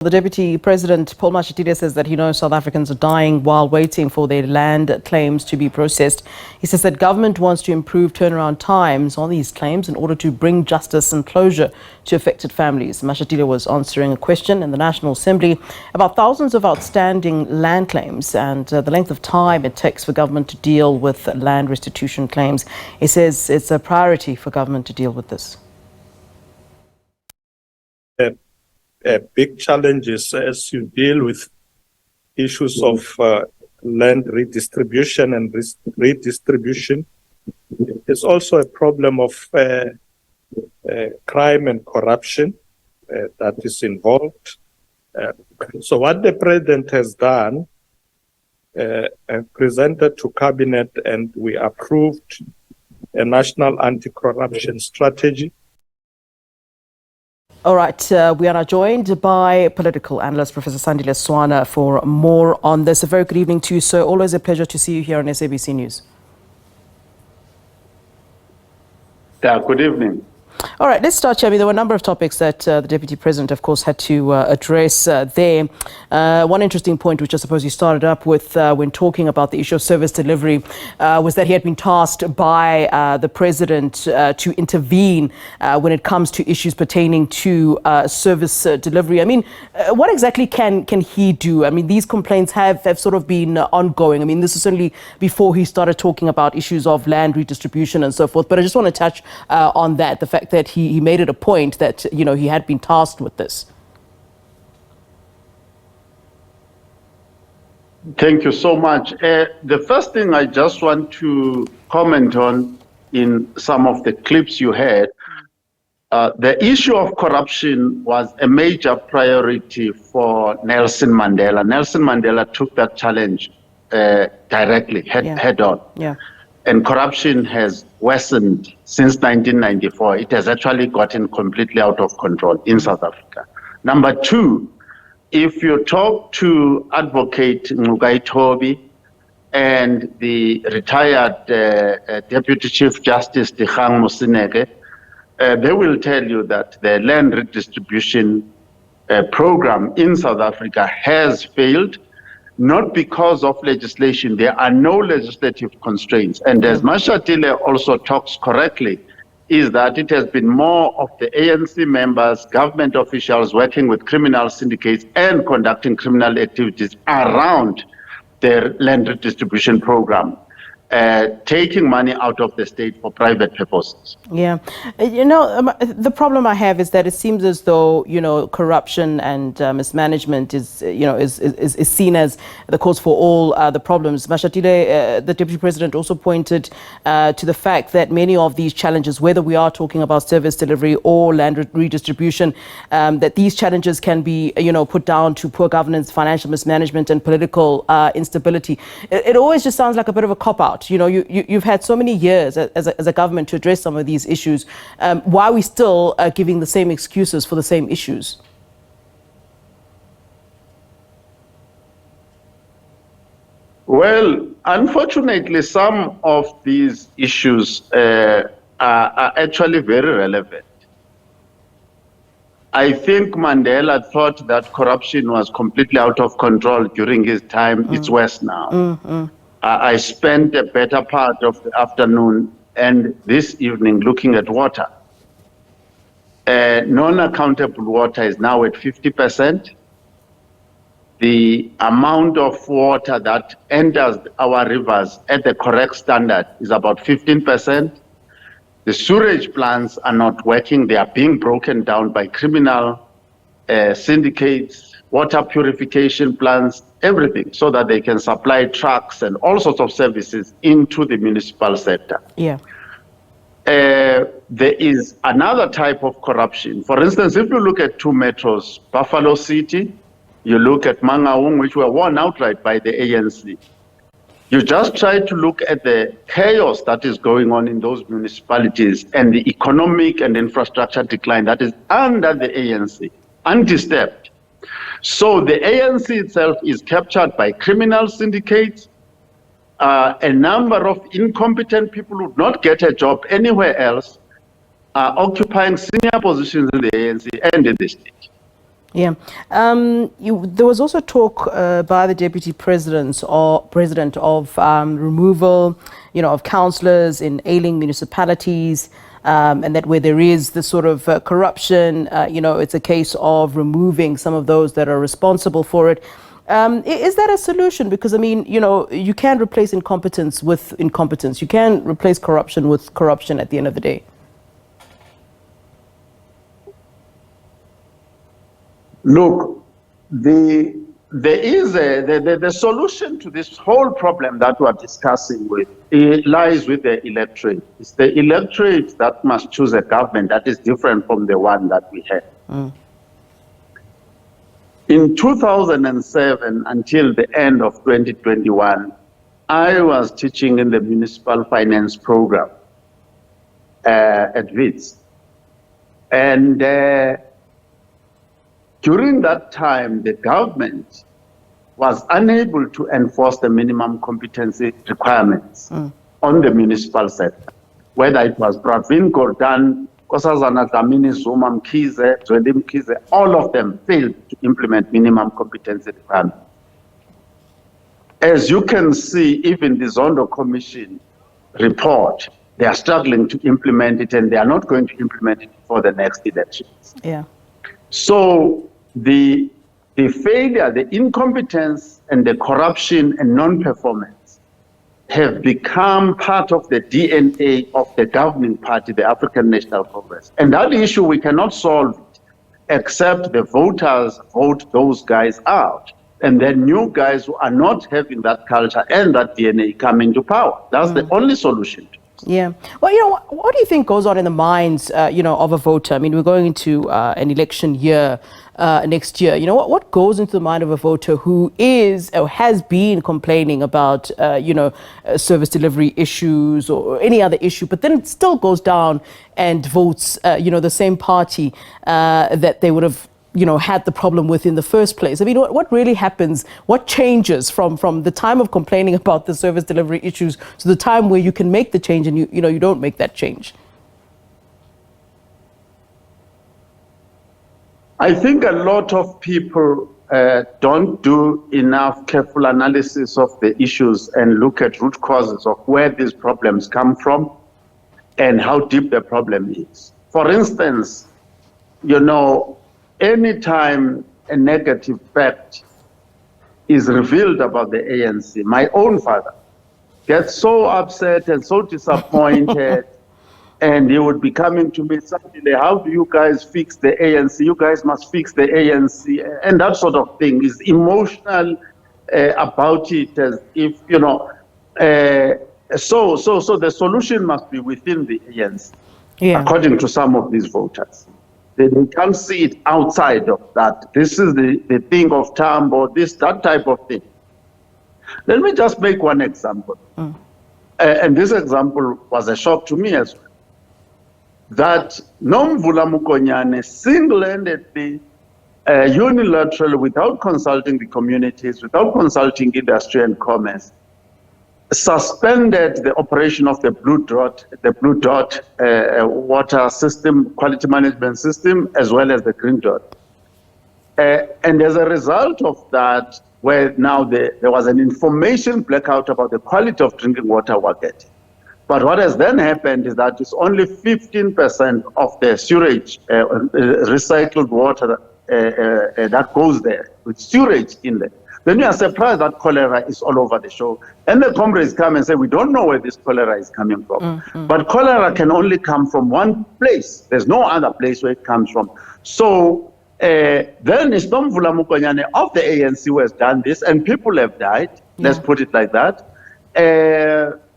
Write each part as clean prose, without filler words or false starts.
The Deputy President Paul Mashatile says that he knows South Africans are dying while waiting for their land claims to be processed. He says that government wants to improve turnaround times on these claims in order to bring justice and closure to affected families. Mashatile was answering a question in the National Assembly about thousands of outstanding land claims and the length of time it takes for government to deal with land restitution claims. He says it's a priority for government to deal with this. Big challenges as you deal with issues of land redistribution and redistribution. There's also a problem of crime and corruption that is involved. So what the President has done and presented to Cabinet, and we approved a national anti-corruption strategy. All right, we are now joined by political analyst Professor Sandile Swana for more on this. A very good evening to you, sir. Always a pleasure to see you here on SABC News. Yeah, good evening. All right, let's start, Chairman. There were a number of topics that the Deputy President, of course, had to address there. One interesting point, which I suppose you started up with when talking about the issue of service delivery, was that he had been tasked by the President to intervene when it comes to issues pertaining to service delivery. I mean, what exactly can he do? I mean, these complaints have sort of been ongoing. I mean, this is only before he started talking about issues of land redistribution and so forth. But I just want to touch on that, the fact that he made it a point that, you know, he had been tasked with this. Thank you so much. The first thing I just want to comment on in some of the clips you had, the issue of corruption was a major priority for Nelson Mandela. Nelson Mandela took that challenge directly, head on. Yeah. And corruption has worsened since 1994. It has actually gotten completely out of control in South Africa. Number two, if you talk to Advocate Ngugai Tobi and the retired Deputy Chief Justice Dikgang Moseneke, they will tell you that the land redistribution program in South Africa has failed. Not because of legislation. There are no legislative constraints. And as Mashatile also talks correctly, is that it has been more of the ANC members, government officials working with criminal syndicates and conducting criminal activities around their land redistribution program, taking money out of the state for private purposes. Yeah. You know, the problem I have is that it seems as though, you know, corruption and mismanagement is, you know, is seen as the cause for all the problems. Mashatile, the Deputy President, also pointed to the fact that many of these challenges, whether we are talking about service delivery or land redistribution, that these challenges can be, you know, put down to poor governance, financial mismanagement and political instability. It always just sounds like a bit of a cop-out. You know, you've had so many years as a government to address some of these issues. Why are we still giving the same excuses for the same issues? Well, unfortunately, some of these issues are actually very relevant. I think Mandela thought that corruption was completely out of control during his time. It's worse now. I spent a better part of the afternoon and this evening looking at water. Non-accountable water is now at 50%. The amount of water that enters our rivers at the correct standard is about 15%. The sewage plants are not working. They are being broken down by criminal syndicates, water purification plants, everything, so that they can supply trucks and all sorts of services into the municipal sector. Yeah. There is another type of corruption. For instance, if you look at two metros, Buffalo City, you look at Mangaung, which were won outright by the ANC. You just try to look at the chaos that is going on in those municipalities and the economic and infrastructure decline that is under the ANC, undisturbed. So the ANC itself is captured by criminal syndicates. A number of incompetent people who would not get a job anywhere else are occupying senior positions in the ANC and in the state. Yeah. There was also talk by the deputy president of removal, of councillors in ailing municipalities, and that where there is this sort of corruption, it's a case of removing some of those that are responsible for it. Is that a solution? Because, I mean, you can't replace incompetence with incompetence. You can't replace corruption with corruption at the end of the day. Look, the solution to this whole problem that we are discussing lies with the electorate. It's the electorate that must choose a government that is different from the one that we had. In 2007 until the end of 2021, I was teaching in the municipal finance program at WITS. And during that time, the government was unable to enforce the minimum competency requirements on the municipal sector, whether it was Pravin Gordhan, Nkosazana Dlamini, Zuma Mkhize, Zweli Mkhize, all of them failed to implement minimum competency requirements. As you can see, even the Zondo Commission report, they are struggling to implement it, and they are not going to implement it for the next elections. Yeah. So the failure, the incompetence, and the corruption and non-performance have become part of the DNA of the governing party, the African National Congress. And that issue, we cannot solve it except the voters vote those guys out. And then new guys who are not having that culture and that DNA come into power. That's the only solution to it. Yeah. Well, what do you think goes on in the minds, of a voter? I mean, we're going into an election year next year. What goes into the mind of a voter who is or has been complaining about, service delivery issues or any other issue, but then it still goes down and votes, the same party that they would have had the problem with in the first place? I mean, what really happens? What changes from the time of complaining about the service delivery issues to the time where you can make the change and you don't make that change? I think a lot of people don't do enough careful analysis of the issues and look at root causes of where these problems come from and how deep the problem is. For instance, anytime a negative fact is revealed about the ANC, my own father gets so upset and so disappointed, and he would be coming to me, Sandile, how do you guys fix the ANC? You guys must fix the ANC, and that sort of thing. Is emotional about it, as if, so the solution must be within the ANC, according to some of these voters. They can't see it outside of that. This is the thing of Tambo, that type of thing. Let me just make one example. And this example was a shock to me as well. That Nomvula Mukonyane single-handedly, unilaterally, without consulting the communities, without consulting industry and commerce, suspended the operation of the Blue Dot water system, quality management system, as well as the Green Dot. And as a result of that, where now there was an information blackout about the quality of drinking water we're getting. But what has then happened is that it's only 15% of the sewage, recycled water that goes there, with sewage in there. Then you are surprised that cholera is all over the show. And the comrades come and say, we don't know where this cholera is coming from. But cholera can only come from one place. There's no other place where it comes from. So then it's Nomvula Mukonyane of the ANC who has done this, and people have died. Let's put it like that.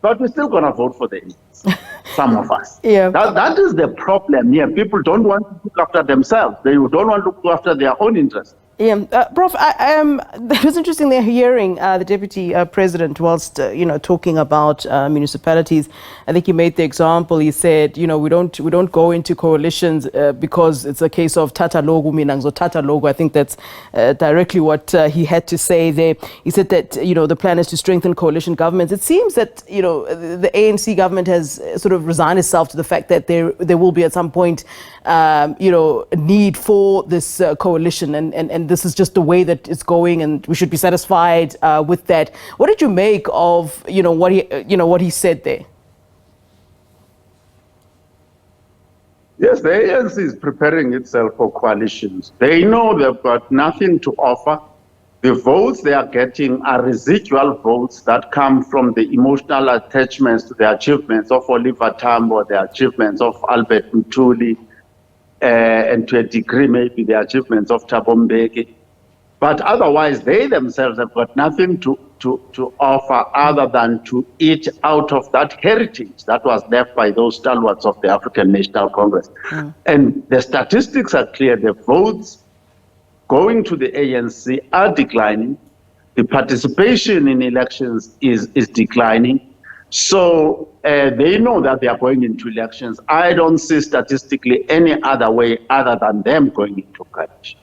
But we're still going to vote for the ANC, some of us. That is the problem here. People don't want to look after themselves. They don't want to look after their own interests. Prof, it was interesting there hearing the Deputy President whilst, talking about municipalities. I think he made the example, he said, we don't go into coalitions because it's a case of Tata Logo, Minangzo Tata Logo. I think that's directly what he had to say there. He said that, the plan is to strengthen coalition governments. It seems that, the ANC government has sort of resigned itself to the fact that there will be at some point need for this coalition, and this is just the way that it's going, and we should be satisfied with that. What did you make of what he said there? Yes, the ANC is preparing itself for coalitions. They know they've got nothing to offer. The votes they are getting are residual votes that come from the emotional attachments to the achievements of Oliver Tambo, the achievements of Albert Mtuli, and to a degree maybe the achievements of Thabo Mbeki. But otherwise, they themselves have got nothing to offer other than to eat out of that heritage that was left by those stalwarts of the African National Congress. And the statistics are clear. The votes going to the ANC are declining. The participation in elections is declining. So they know that they are going into elections. I don't see statistically any other way other than them going into coalition.